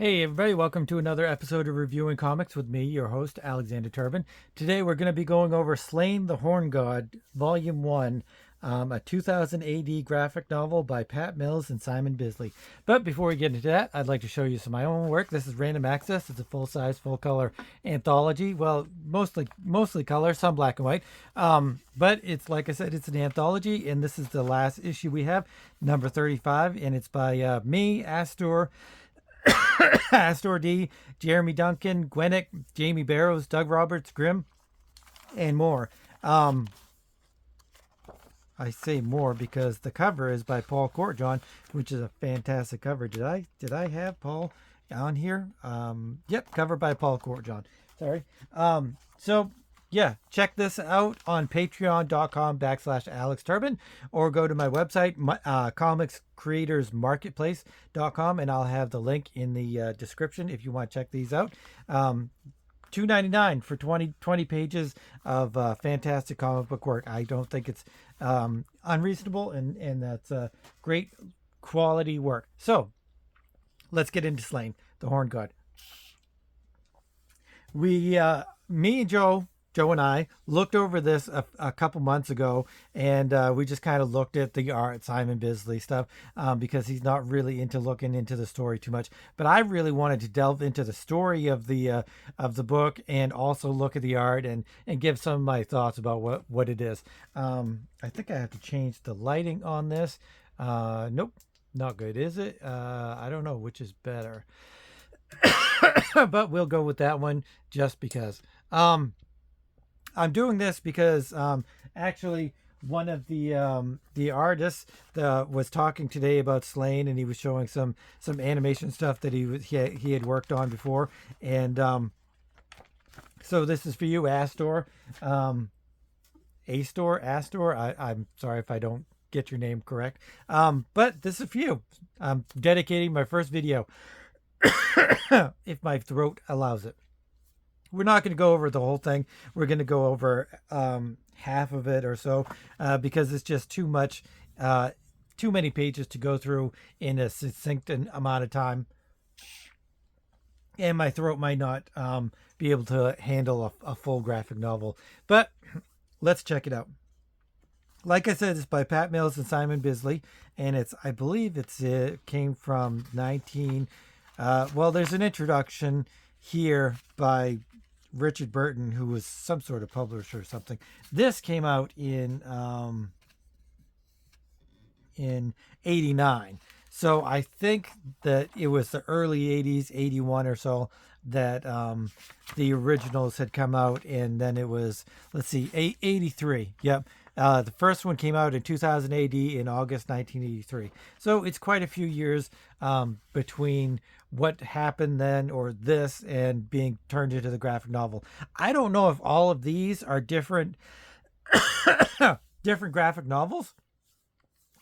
Hey everybody, welcome to another episode of Reviewing Comics with me, your host, Alexander Turbin. Today we're going to be going over Slaine the Horn God, Volume 1, a 2000 AD graphic novel by Pat Mills and Simon Bisley. But before we get into that, I'd like to show you some of my own work. This is Random Access. It's a full-size, full-color anthology. Well, mostly color, some black and white. But it's, like I said, it's an anthology, and this is the last issue we have, number 35, and it's by me, Astor D, Jeremy Duncan, Gwennick, Jamie Barrows, Doug Roberts, Grimm, and more. I say more because the cover is by Paul Courtjohn, which is a fantastic cover. Did I have Paul on here? Yep, cover by Paul Courtjohn. Sorry. So yeah, check this out on patreon.com/AlexTurbin or go to my website, comicscreatorsmarketplace.com, and I'll have the link in the description if you want to check these out. $2.99 for 20 pages of fantastic comic book work. I don't think it's unreasonable, and that's great quality work. So let's get into Slaine, the Horn God. Me and Joe and I looked over this a couple months ago, and we just kind of looked at the art, Simon Bisley stuff, because he's not really into looking into the story too much. But I really wanted to delve into the story of the book and also look at the art and give some of my thoughts about what it is. I think I have to change the lighting on this. Nope, not good, is it? I don't know which is better, but we'll go with that one just because. I'm doing this because actually one of the artists was talking today about Slaine, and he was showing some animation stuff that he had worked on before, and so this is for you, Astor. I'm sorry if I don't get your name correct, but this is for you. I'm dedicating my first video if my throat allows it. We're not going to go over the whole thing. We're going to go over half of it or so because it's just too much, too many pages to go through in a succinct amount of time. And my throat might not be able to handle a full graphic novel. But let's check it out. Like I said, it's by Pat Mills and Simon Bisley. And I believe it came from there's an introduction here by Richard Burton, who was some sort of publisher or something. This came out in '89, so I think that it was the early '80s, '81 or so, that the originals had come out, and then it was, let's see, '83. Yep. The first one came out in 2000 AD in August 1983. So it's quite a few years between what happened then, or this, and being turned into the graphic novel. I don't know if all of these are different graphic novels,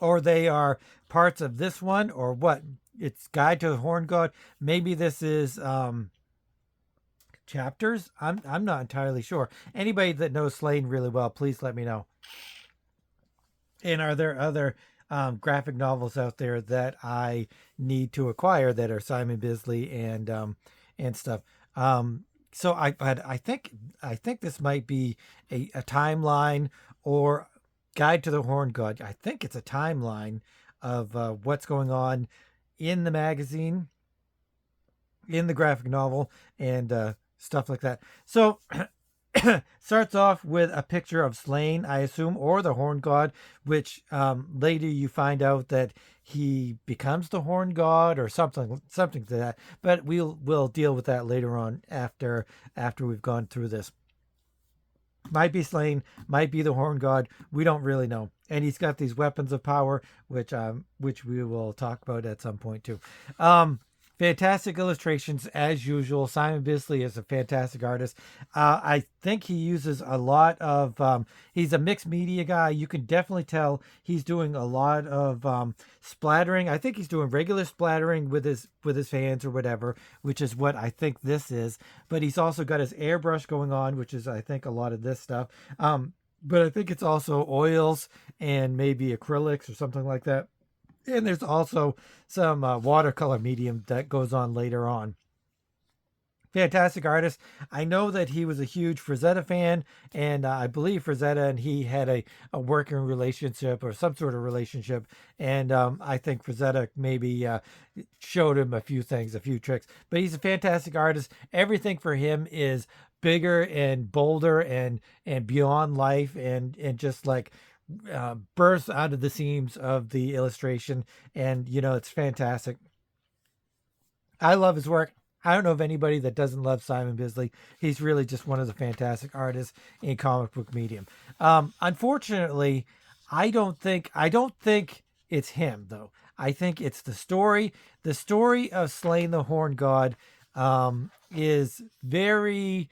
or they are parts of this one, or what. It's Guide to the Horn God. Maybe this is chapters. I'm not entirely sure. Anybody that knows Slaine really well, please let me know. And are there other graphic novels out there that I need to acquire that are Simon Bisley and stuff? So I think this might be a timeline, or Guide to the Horn God. I think it's a timeline of what's going on in the magazine, in the graphic novel, and stuff like that. So starts off with a picture of Slaine, I assume, or the Horn God, which later you find out that he becomes the Horn God or something to that. But we'll deal with that later on after we've gone through this. Might be Slaine, might be the Horn God. We don't really know. And he's got these weapons of power, which we will talk about at some point too. Fantastic illustrations as usual. Simon Bisley is a fantastic artist. I think he uses a lot of, he's a mixed media guy. You can definitely tell he's doing a lot of splattering. I think he's doing regular splattering with his hands or whatever, which is what I think this is. But he's also got his airbrush going on, which is, I think, a lot of this stuff. But I think it's also oils and maybe acrylics or something like that. And there's also some watercolor medium that goes on later on. Fantastic artist. I know that he was a huge Frazetta fan, and I believe Frazetta and he had a working relationship or some sort of relationship. And I think Frazetta maybe showed him a few things, a few tricks. But he's a fantastic artist. Everything for him is bigger and bolder and beyond life and just like bursts out of the seams of the illustration. And, it's fantastic. I love his work. I don't know of anybody that doesn't love Simon Bisley. He's really just one of the fantastic artists in comic book medium. Unfortunately, I don't think it's him though. I think it's the story. The story of Slaine the Horn God is very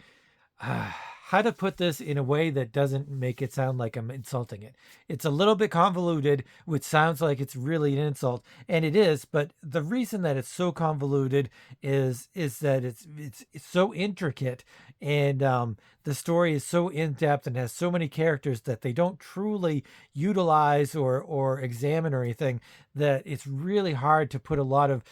how to put this in a way that doesn't make it sound like I'm insulting it. It's a little bit convoluted, which sounds like it's really an insult, and it is. But the reason that it's so convoluted is that it's so intricate, and the story is so in depth and has so many characters that they don't truly utilize or examine or anything. That it's really hard to put a lot of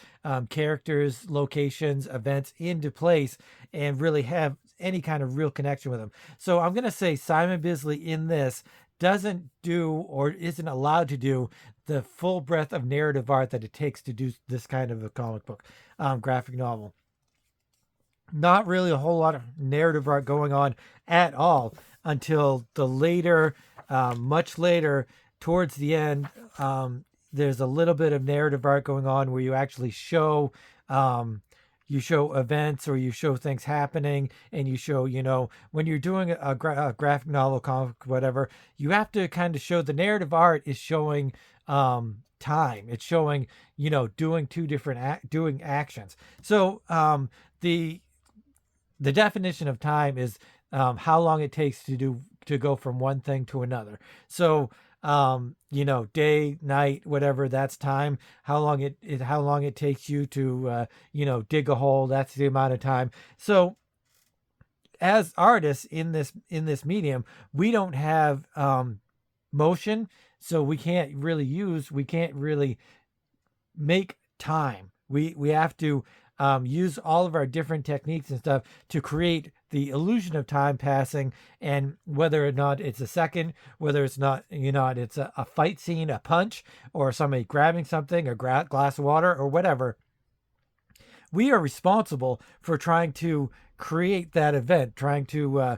characters, locations, events into place and really have any kind of real connection with him. So I'm going to say Simon Bisley in this doesn't do or isn't allowed to do the full breadth of narrative art that it takes to do this kind of a comic book, graphic novel. Not really a whole lot of narrative art going on at all until the later, much later, towards the end. There's a little bit of narrative art going on where you actually show you show events or you show things happening, and you show, when you're doing a graphic novel, comic, whatever, you have to kind of show the narrative art is showing time. It's showing, doing two different doing actions. So the definition of time is how long it takes to go from one thing to another. So day, night, whatever, that's time. How long it takes you to dig a hole, that's the amount of time. So as artists in this medium, we don't have motion, so we can't really make time. We have to use all of our different techniques and stuff to create the illusion of time passing, and whether or not it's a second, whether it's not, it's a fight scene, a punch, or somebody grabbing something, a glass of water, or whatever. We are responsible for trying to create that event, trying to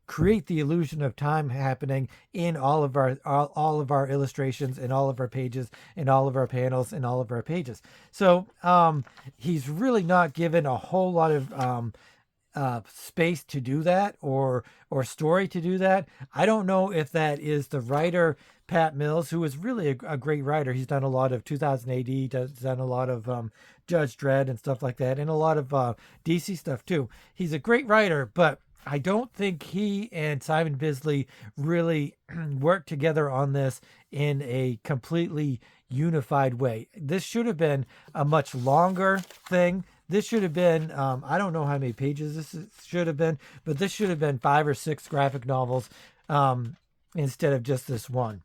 create the illusion of time happening in all of our illustrations, in all of our pages, in all of our panels, in all of our pages. So he's really not given a whole lot of space to do that, or story to do that. I don't know if that is the writer Pat Mills, who is really a great writer. He's done a lot of 2000 AD, done a lot of Judge Dredd and stuff like that, and a lot of DC stuff too. He's a great writer, but I don't think he and Simon Bisley really worked together on this in a completely unified way. This should have been a much longer thing. This should have been, I don't know how many pages should have been, but this should have been 5 or 6 graphic novels instead of just this one.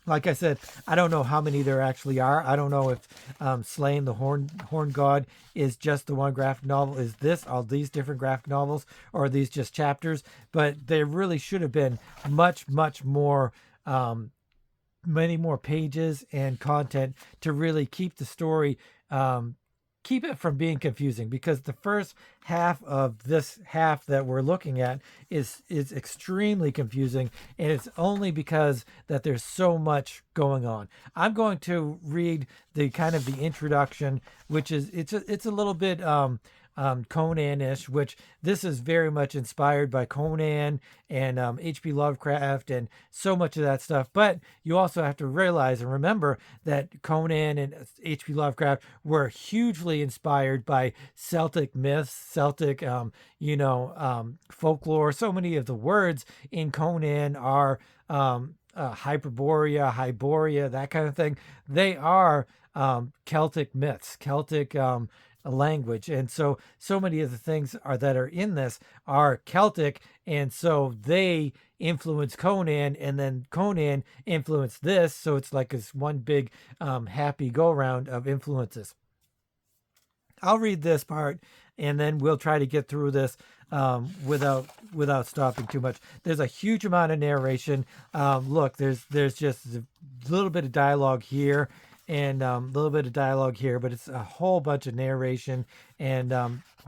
Like I said, I don't know how many there actually are. I don't know if Slaine the Horn God is just the one graphic novel. Is this all these different graphic novels, or are these just chapters? But there really should have been much more, many more pages and content to really keep the story, keep it from being confusing, because the first half of this half that we're looking at is extremely confusing, and it's only because that there's so much going on. I'm going to read the kind of the introduction, which is it's a little bit Conan-ish, which this is very much inspired by Conan and H.P. Lovecraft and so much of that stuff. But you also have to realize and remember that Conan and H.P. Lovecraft were hugely inspired by Celtic myths, Celtic, folklore. So many of the words in Conan are Hyperborea, Hyboria, that kind of thing. They are Celtic myths, Celtic language, and so many of the things that are in this are Celtic, and so they influence Conan, and then Conan influenced this, so it's like this one big happy go round of influences. I'll read this part, and then we'll try to get through this without stopping too much. There's a huge amount of narration. Look, there's just a little bit of dialogue here and a little bit of dialogue here, but it's a whole bunch of narration, and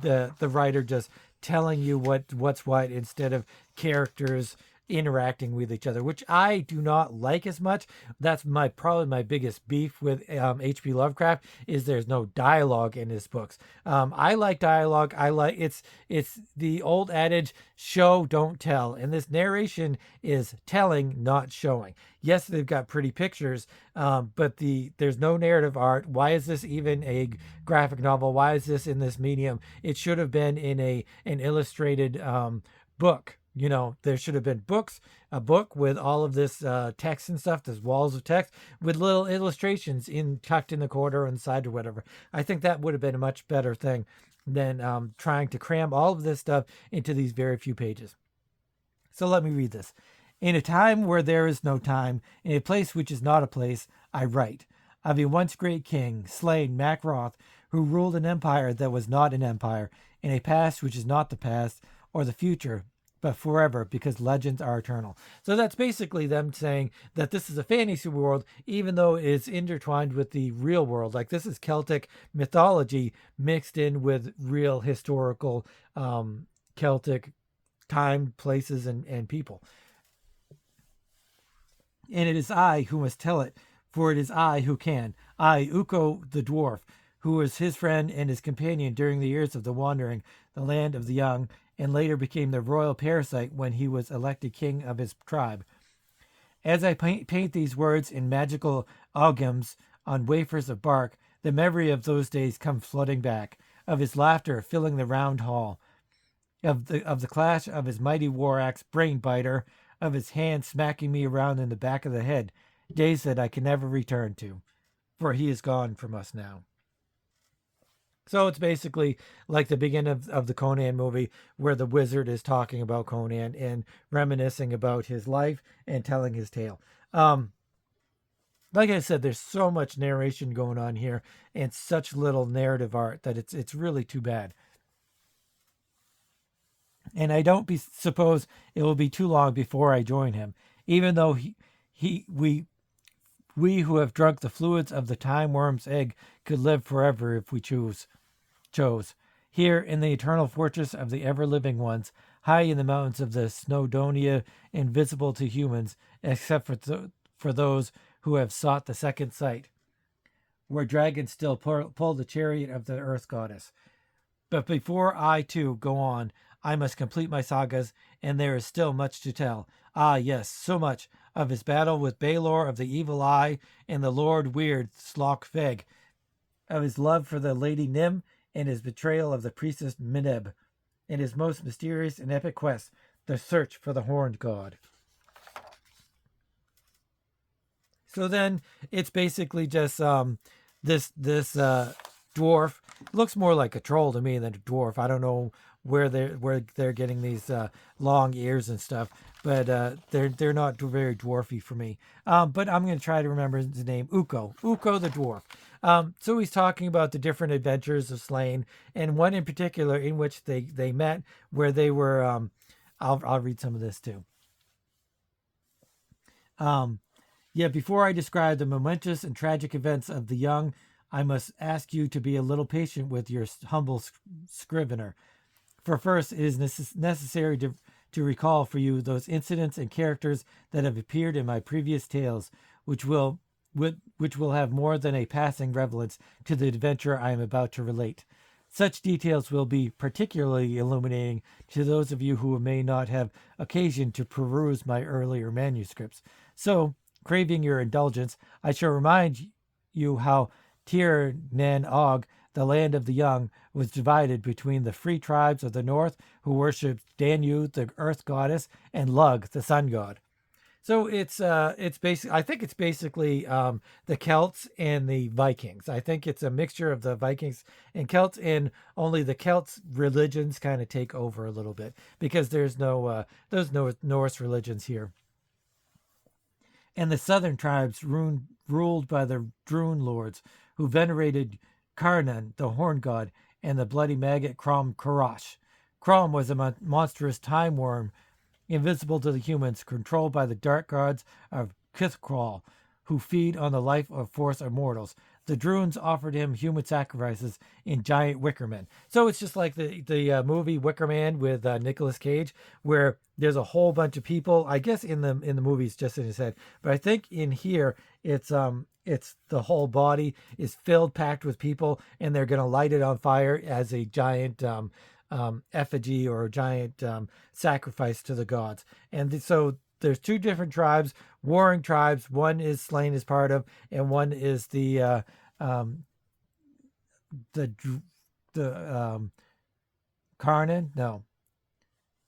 the writer just telling you what's what instead of characters interacting with each other, which I do not like as much. That's probably my biggest beef with H.P. Lovecraft is there's no dialogue in his books. I like dialogue. I like it's the old adage, show don't tell, and this narration is telling, not showing. Yes, they've got pretty pictures, but there's no narrative art. Why is this even a graphic novel? Why is this in this medium? It should have been in an illustrated book. There should have been a book with all of this text and stuff, there's walls of text with little illustrations tucked in the corner and side or whatever. I think that would have been a much better thing than trying to cram all of this stuff into these very few pages. So let me read this. In a time where there is no time, in a place which is not a place, I write of a once great king, Slaine Macroth, who ruled an empire that was not an empire, in a past which is not the past or the future, but forever, because legends are eternal. So that's basically them saying that this is a fantasy world, even though it's intertwined with the real world. Like, this is Celtic mythology mixed in with real historical Celtic time, places, and people. And it is I who must tell it, for it is I who can. I, Ukko the dwarf, who was his friend and his companion during the years of the wandering, the land of the young, and later became the royal parasite when he was elected king of his tribe. As I paint these words in magical ogams on wafers of bark, the memory of those days comes flooding back, of his laughter filling the round hall, of the clash of his mighty war axe brain biter, of his hand smacking me around in the back of the head, days that I can never return to, for he is gone from us now. So it's basically like the beginning of the Conan movie where the wizard is talking about Conan and reminiscing about his life and telling his tale. Like I said, there's so much narration going on here and such little narrative art that it's really too bad. And I don't suppose it will be too long before I join him, even though we who have drunk the fluids of the time worm's egg could live forever if we chose. Here in the eternal fortress of the ever-living ones, high in the mountains of the Snowdonia, invisible to humans, except for those who have sought the second sight, where dragons still pull the chariot of the earth goddess. But before I, too, go on, I must complete my sagas, and there is still much to tell. Ah, yes, so much, of his battle with Balor of the Evil Eye and the Lord Weird Slok-Feg, of his love for the Lady Nim, and his betrayal of the priestess Mineb, and his most mysterious and epic quest, the search for the horned god. So then it's basically just this dwarf. Looks more like a troll to me than a dwarf. I don't know where they're getting these long ears and stuff, but they're not very dwarfy for me. But I'm going to try to remember his name, Ukko the dwarf. So he's talking about the different adventures of Slaine, and one in particular in which they met, where they were. I'll read some of this too. Before I describe the momentous and tragic events of the young, I must ask you to be a little patient with your humble scrivener. For first, it is necessary to recall for you those incidents and characters that have appeared in my previous tales, which will have more than a passing relevance to the adventure I am about to relate. Such details will be particularly illuminating to those of you who may not have occasion to peruse my earlier manuscripts. So, craving your indulgence, I shall remind you how Tir Nan Og, the land of the young, was divided between the free tribes of the north who worshipped Danu, the earth goddess, and Lug, the sun god. So it's basically, I think it's basically the Celts and the Vikings. I think it's a mixture of the Vikings and Celts, and only the Celts religions kind of take over a little bit because there's no Norse religions here. And the southern tribes ruled by the Drune lords, who venerated Karnan, the horn god, and the bloody maggot Crom Karash. Crom was a monstrous time worm, invisible to the humans, controlled by the dark gods of Kithcrawl, who feed on the life of force immortals. The Drunes offered him human sacrifices in giant wicker men. So it's just like the movie Wicker Man with Nicolas Cage, where there's a whole bunch of people. I guess in the movies just in his head, but I think in here it's the whole body is filled, packed with people, and they're gonna light it on fire as a giant effigy or a giant sacrifice to the gods. And so there's two different tribes, warring tribes. One is Slaine is part of, and one is the Karnan, no,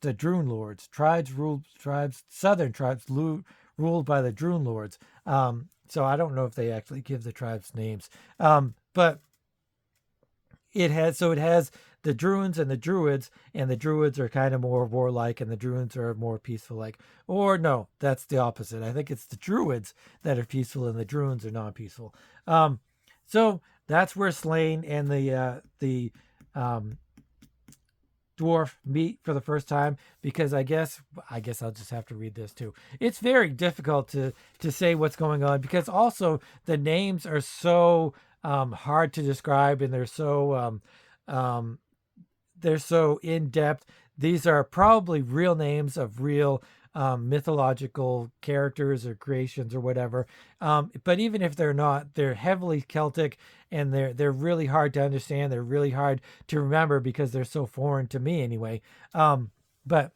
the Drune lords. Southern tribes ruled by the Drune lords. So I don't know if they actually give the tribes names, but it has the Druids and the Druids, and the Druids are kind of more warlike, and the Druids are more peaceful. Like, or no, that's the opposite. I think it's the Druids that are peaceful, and the Druids are non-peaceful. So that's where Slaine and the dwarf meet for the first time, because I guess I'll just have to read this too. It's very difficult to say what's going on, because also the names are so hard to describe, and they're so in depth. These are probably real names of real mythological characters or creations or whatever. But even if they're not, they're heavily Celtic, and they're really hard to understand. They're really hard to remember because they're so foreign to me anyway. But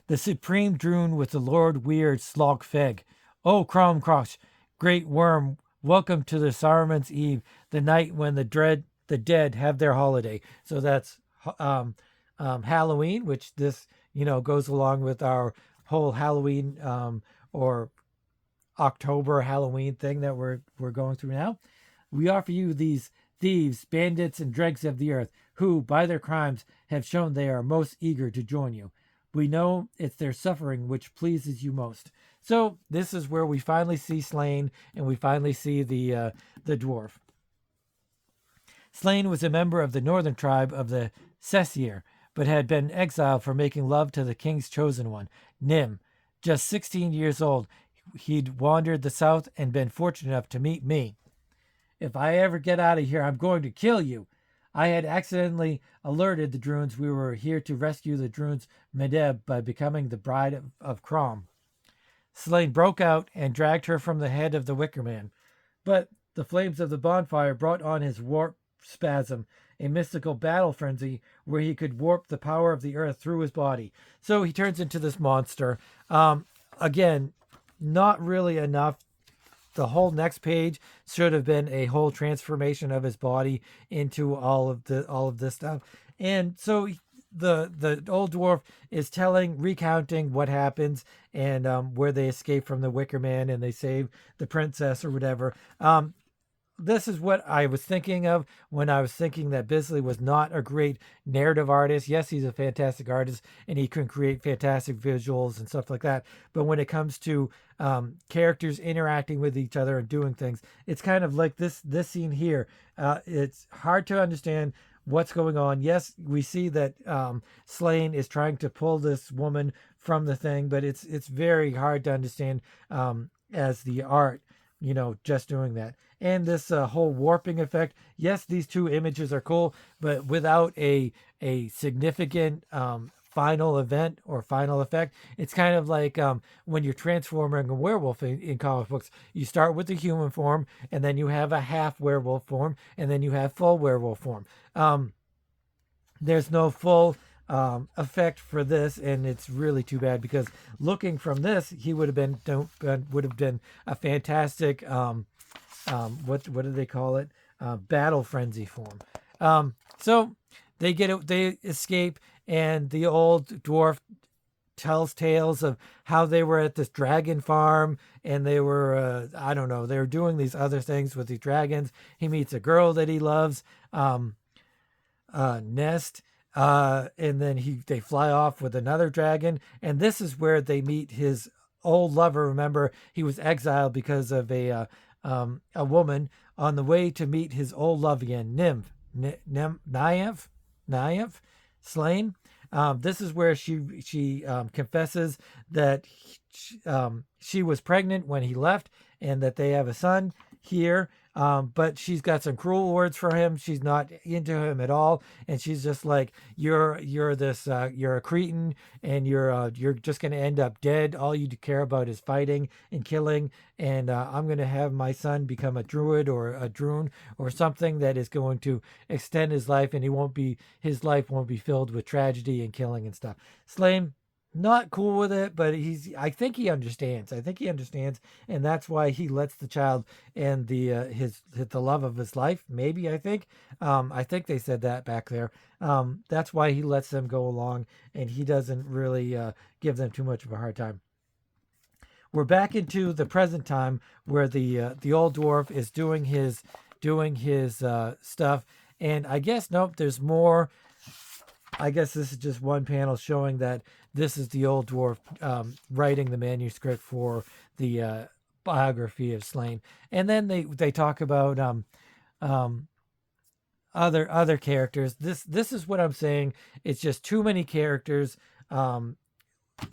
the supreme Drune with the Lord Weird Slogfeg. Oh, Cromcrosh, great worm, welcome to the Saruman's Eve, the night when the dead have their holiday. So that's Halloween, which this goes along with our whole Halloween or October Halloween thing that we're going through now. We offer you these thieves, bandits, and dregs of the earth, who, by their crimes, have shown they are most eager to join you. We know it's their suffering which pleases you most. So this is where we finally see Slaine, and we finally see the dwarf. Slaine was a member of the northern tribe of the Sessier, but had been exiled for making love to the king's chosen one, Nim. Just 16 years old, he'd wandered the south and been fortunate enough to meet me. If I ever get out of here, I'm going to kill you. I had accidentally alerted the Drunes we were here to rescue the Drunes Medeb by becoming the bride of Crom. Slaine broke out and dragged her from the head of the Wicker Man. But the flames of the bonfire brought on his warp spasm, a mystical battle frenzy where he could warp the power of the earth through his body. So he turns into this monster. Again, not really enough. The whole next page should have been a whole transformation of his body into all of this stuff. And so the old dwarf is recounting what happens, and where they escape from the Wicker Man and they save the princess or whatever. This is what I was thinking of when I was thinking that Bisley was not a great narrative artist. Yes, he's a fantastic artist, and he can create fantastic visuals and stuff like that. But when it comes to characters interacting with each other and doing things, it's kind of like this scene here. It's hard to understand what's going on. Yes, we see that Slaine is trying to pull this woman from the thing, but it's very hard to understand as the art, just doing that. And this whole warping effect. Yes, these two images are cool, but without a significant final event or final effect. It's kind of like when you're transforming a werewolf in comic books. You start with the human form, and then you have a half werewolf form, and then you have full werewolf form. There's no full effect for this, and it's really too bad, because looking from this, he would have been a fantastic what do they call it? Battle frenzy form. So they escape, and the old dwarf tells tales of how they were at this dragon farm, and they were I don't know, they were doing these other things with these dragons. He meets a girl that he loves, um, Nest, and then they fly off with another dragon, and this is where they meet his old lover. Remember, he was exiled because of a woman. On the way to meet his old love again, Nymph, Slaine. This is where she confesses that she was pregnant when he left, and that they have a son here. But she's got some cruel words for him. She's not into him at all, and she's just like, you're a cretin, and you're just gonna end up dead. All you care about is fighting and killing, and I'm gonna have my son become a druid or a droon or something that is going to extend his life, and his life won't be filled with tragedy and killing and stuff. Slaine, not cool with it, but I think he understands. And that's why he lets the child and the love of his life. Maybe I think they said that back there. That's why he lets them go along, and he doesn't really give them too much of a hard time. We're back into the present time where the old dwarf is doing his stuff, and I guess nope, there's more. I guess this is just one panel showing that this is the old dwarf writing the manuscript for the biography of Slaine. And then they talk about other characters. This is what I'm saying. It's just too many characters.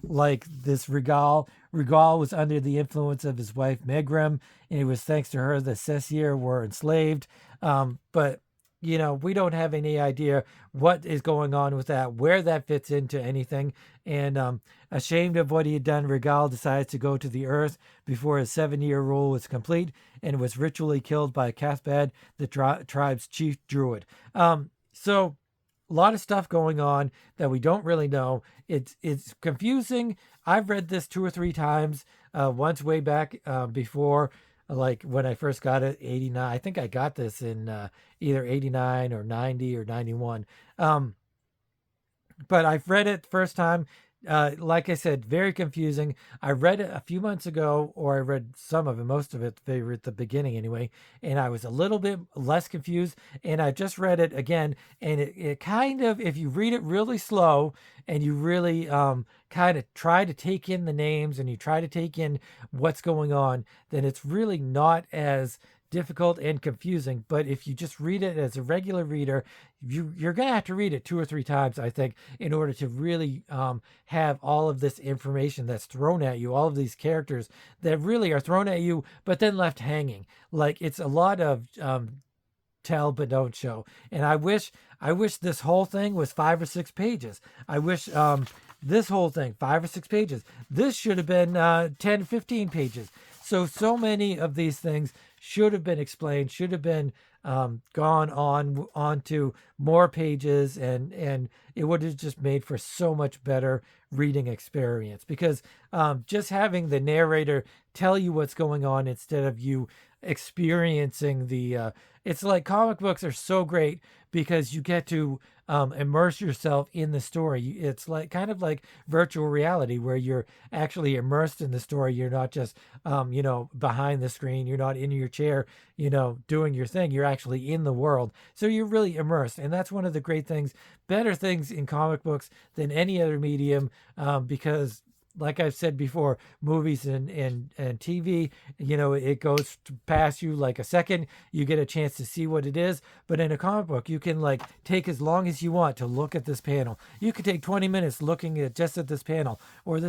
Like this Regal. Regal was under the influence of his wife Megram, and it was thanks to her the Sessir were enslaved. But we don't have any idea what is going on with that, where that fits into anything. And ashamed of what he had done, Regal decides to go to the earth before his 7-year rule was complete, and was ritually killed by Cathbad, the tribe's chief druid. So a lot of stuff going on that we don't really know. It's confusing. I've read this 2 or 3 times. Once way back before, like when I first got it, 89. I think I got this in either 89 or 90 or 91. But I've read it first time. Like I said, very confusing. I read it a few months ago, or I read some of it, most of it, at the beginning anyway, and I was a little bit less confused. And I just read it again, and it kind of, if you read it really slow and you really kind of try to take in the names and you try to take in what's going on, then it's really not as difficult and confusing. But if you just read it as a regular reader, you're going to have to read it 2 or 3 times, I think, in order to really have all of this information that's thrown at you, all of these characters that really are thrown at you, but then left hanging. Like, it's a lot of tell but don't show. And I wish this whole thing was 5 or 6 pages. I wish this whole thing, 5 or 6 pages. This should have been 10, 15 pages. So many of these things should have been explained, should have been gone on to more pages, and it would have just made for so much better reading experience. Because just having the narrator tell you what's going on instead of you experiencing it's like comic books are so great because you get to immerse yourself in the story. It's like kind of like virtual reality where you're actually immersed in the story. You're not just behind the screen. You're not in your chair doing your thing. You're actually in the world, so you're really immersed. And that's one of the great things, better things in comic books than any other medium, because like I've said before, movies and TV, it goes past you like a second. You get a chance to see what it is. But in a comic book, you can like take as long as you want to look at this panel. You could take 20 minutes looking at just at this panel, or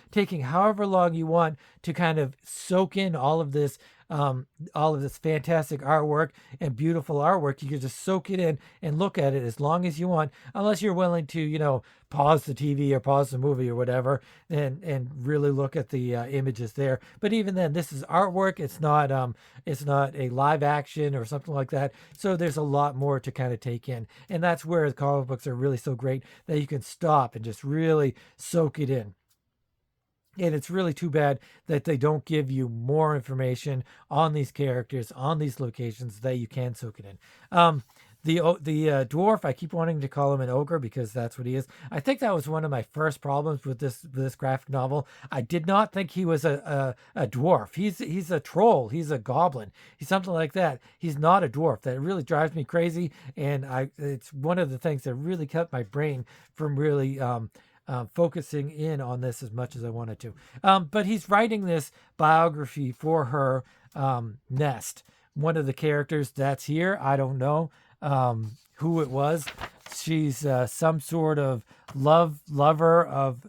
taking however long you want to kind of soak in all of this fantastic artwork and beautiful artwork. You can just soak it in and look at it as long as you want, unless you're willing to, pause the TV or pause the movie or whatever, and really look at the images there. But even then, this is artwork. It's not a live action or something like that. So there's a lot more to kind of take in, and that's where the comic books are really so great, that you can stop and just really soak it in. And it's really too bad that they don't give you more information on these characters, on these locations, that you can soak it in. The dwarf, I keep wanting to call him an ogre because that's what he is. I think that was one of my first problems with this graphic novel. I did not think he was a dwarf. He's a troll. He's a goblin. He's something like that. He's not a dwarf. That really drives me crazy, and it's one of the things that really kept my brain from really focusing in on this as much as I wanted to. But he's writing this biography for her nest. One of the characters that's here, I don't know who it was. She's some sort of lover of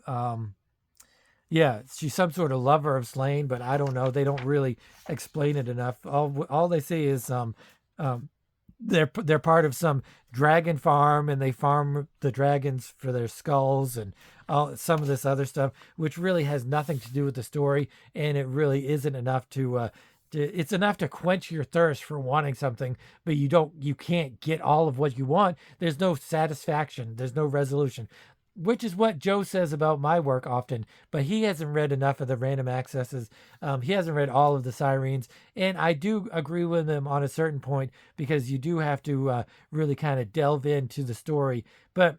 she's some sort of lover of Slaine, but I don't know. They don't really explain it enough. All they say is they're part of some dragon farm, and they farm the dragons for their skulls and some of this other stuff, which really has nothing to do with the story, and it really isn't enough to it's enough to quench your thirst for wanting something, but you can't get all of what you want. There's no satisfaction. There's no resolution, which is what Joe says about my work often, but he hasn't read enough of the random accesses. He hasn't read all of the Sirens, and I do agree with him on a certain point, because you do have to really kind of delve into the story, but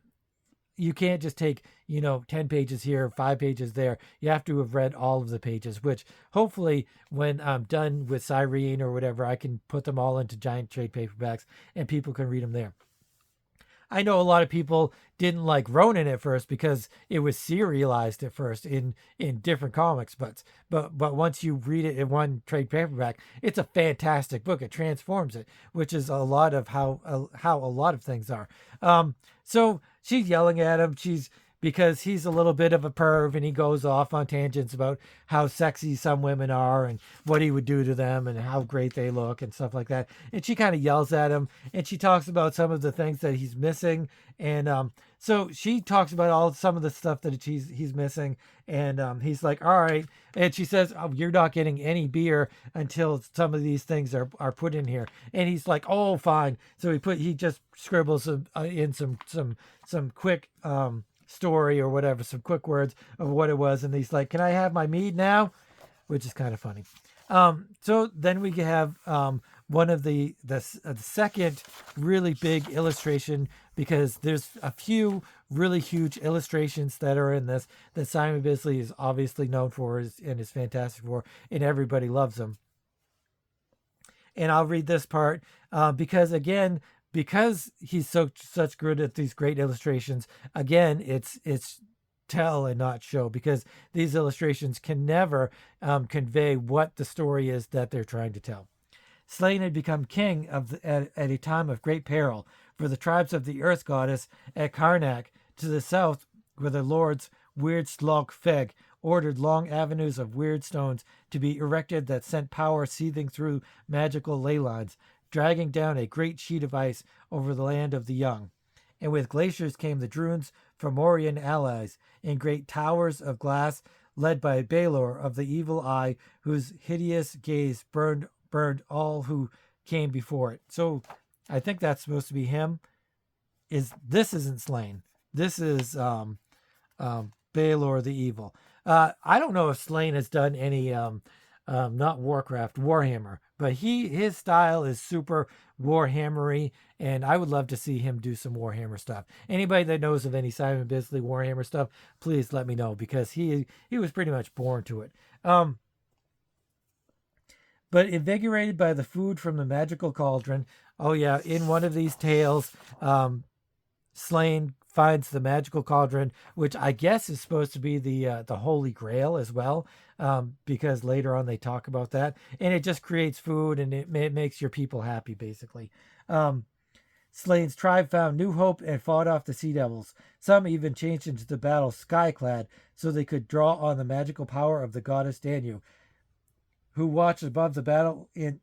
you can't just take 10 pages here, 5 pages there. You have to have read all of the pages, which hopefully when I'm done with Cyrene or whatever, I can put them all into giant trade paperbacks and people can read them there. I know a lot of people didn't like Ronin at first because it was serialized at first in different comics, but once you read it in one trade paperback, it's a fantastic book. It transforms it, which is a lot of how a lot of things are. So she's yelling at him. Because he's a little bit of a perv, and he goes off on tangents about how sexy some women are and what he would do to them and how great they look and stuff like that. And she kind of yells at him, and she talks about some of the things that he's missing. And so she talks about some of the stuff that he's missing. And he's like, all right. And she says, oh, you're not getting any beer until some of these things are put in here. And he's like, oh, fine. So he just scribbles in some quick story or whatever, some quick words of what it was, and he's like, can I have my mead now? Which is kind of funny. So then we have one of the second really big illustration, because there's a few really huge illustrations that are in this that Simon Bisley is obviously known for and is fantastic for, and everybody loves him. And I'll read this part because he's such good at these great illustrations. Again, it's tell and not show, because these illustrations can never convey what the story is that they're trying to tell. Slaine had become king at a time of great peril, for the tribes of the earth goddess at Karnak to the south, where the lords Weird Slog Feg ordered long avenues of weird stones to be erected that sent power seething through magical ley lines, dragging down a great sheet of ice over the land of the young. And with glaciers came the Drunes' Fomorian allies, in great towers of glass, led by Balor of the evil eye, whose hideous gaze burned all who came before it. So I think that's supposed to be him. This isn't Slaine. This is Balor the evil. I don't know if Slaine has done any not Warcraft, Warhammer, but his style is super Warhammery, and I would love to see him do some Warhammer stuff. Anybody that knows of any Simon Bisley Warhammer stuff, please let me know, because he was pretty much born to it. But invigorated by the food from the magical cauldron, in one of these tales, Slaine finds the magical cauldron, which I guess is supposed to be the Holy Grail as well, because later on they talk about that, and it just creates food, and it makes your people happy, basically. Slaine's tribe found new hope and fought off the Sea Devils. Some even changed into the battle sky-clad, so they could draw on the magical power of the goddess Danu, who watched above the battle in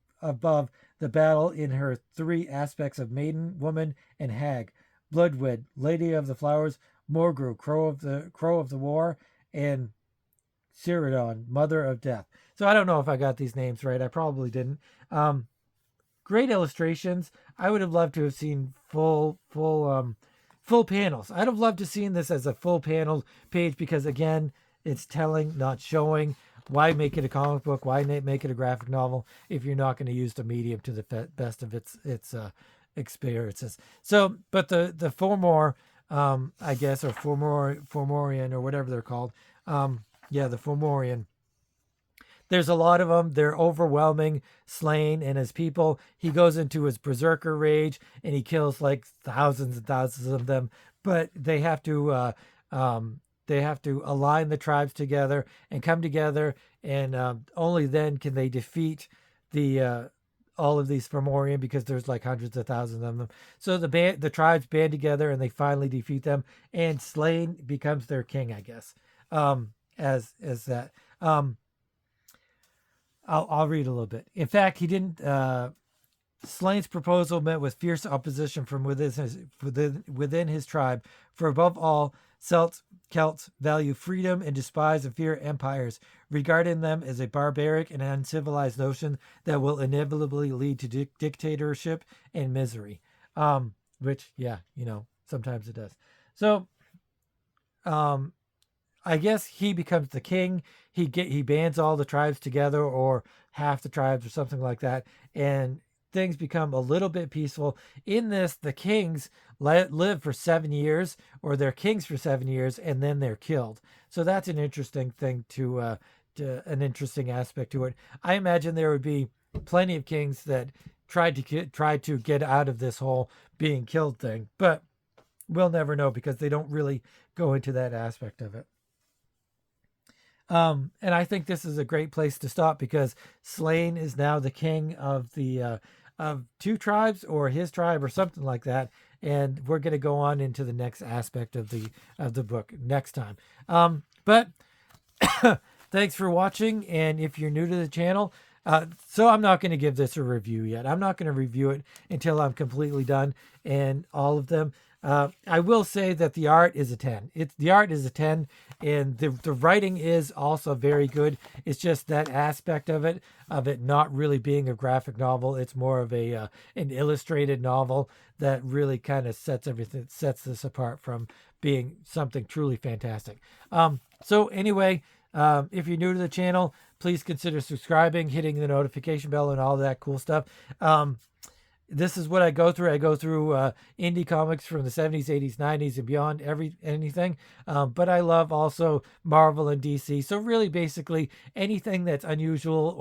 her three aspects of maiden, woman, and hag: Bloodwed, Lady of the Flowers; Morgru, Crow of the War; and Ciridon, Mother of Death. So I don't know if I got these names right. I probably didn't. Great illustrations. I would have loved to have seen full panels. I'd have loved to have seen this as a full panel page, because again, it's telling, not showing. Why make it a comic book? Why make it a graphic novel if you're not going to use the medium to the best of its experiences. So, but the Fomor, I guess, or Fomorian or whatever they're called, yeah, the Fomorian. There's a lot of them. They're overwhelming Slaine and his people. He goes into his berserker rage and he kills like thousands and thousands of them. But they have to align the tribes together and come together, and only then can they defeat the all of these Fomorian, because there's like hundreds of thousands of them. So the tribes band together and they finally defeat them, and Slaine becomes their king, I guess. As that. I'll read a little bit. In fact, he didn't. Slaine's proposal met with fierce opposition from within his tribe. For above all, Celts value freedom and despise and fear empires, regarding them as a barbaric and uncivilized notion that will inevitably lead to dictatorship and misery. Which, yeah, sometimes it does. So, I guess he becomes the king. He bands all the tribes together, or half the tribes, or something like that, and things become a little bit peaceful. In this, the kings live for 7 years, or they're kings for 7 years, and then they're killed. So that's an interesting thing to an interesting aspect to it. I imagine there would be plenty of kings that tried to get out of this whole being killed thing, but we'll never know because they don't really go into that aspect of it. And I think this is a great place to stop, because Slaine is now the king of the of two tribes, or his tribe, or something like that. And we're going to go on into the next aspect of the book next time. But thanks for watching. And if you're new to the channel, so I'm not going to give this a review yet. I'm not going to review it until I'm completely done and all of them. I will say that the art is a 10. The art is a 10, and the writing is also very good. It's just that aspect of it not really being a graphic novel. It's more of an illustrated novel that really kind of sets this apart from being something truly fantastic. So anyway, if you're new to the channel, please consider subscribing, hitting the notification bell, and all that cool stuff. This is what I go through. I go through indie comics from the 70s, 80s, 90s, and beyond, anything. But I love also Marvel and DC. So really, basically, anything that's unusual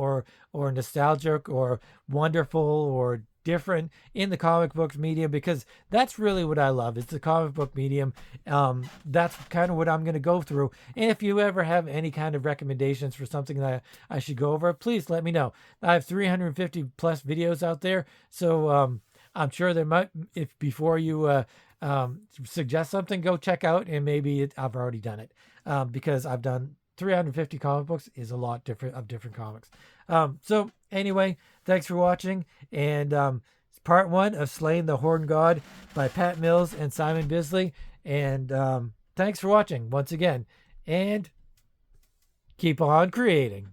or nostalgic or wonderful or different in the comic books medium, because that's really what I love. It's the comic book medium. That's kind of what I'm going to go through. And if you ever have any kind of recommendations for something that I should go over, please let me know. I have 350 plus videos out there, so I'm sure there might, if before you suggest something, go check out, and maybe I've already done it, because I've done 350 comic books is a lot different comics. So anyway, thanks for watching, and part 1 of Slaine the Horn God by Pat Mills and Simon Bisley, and thanks for watching once again, and keep on creating.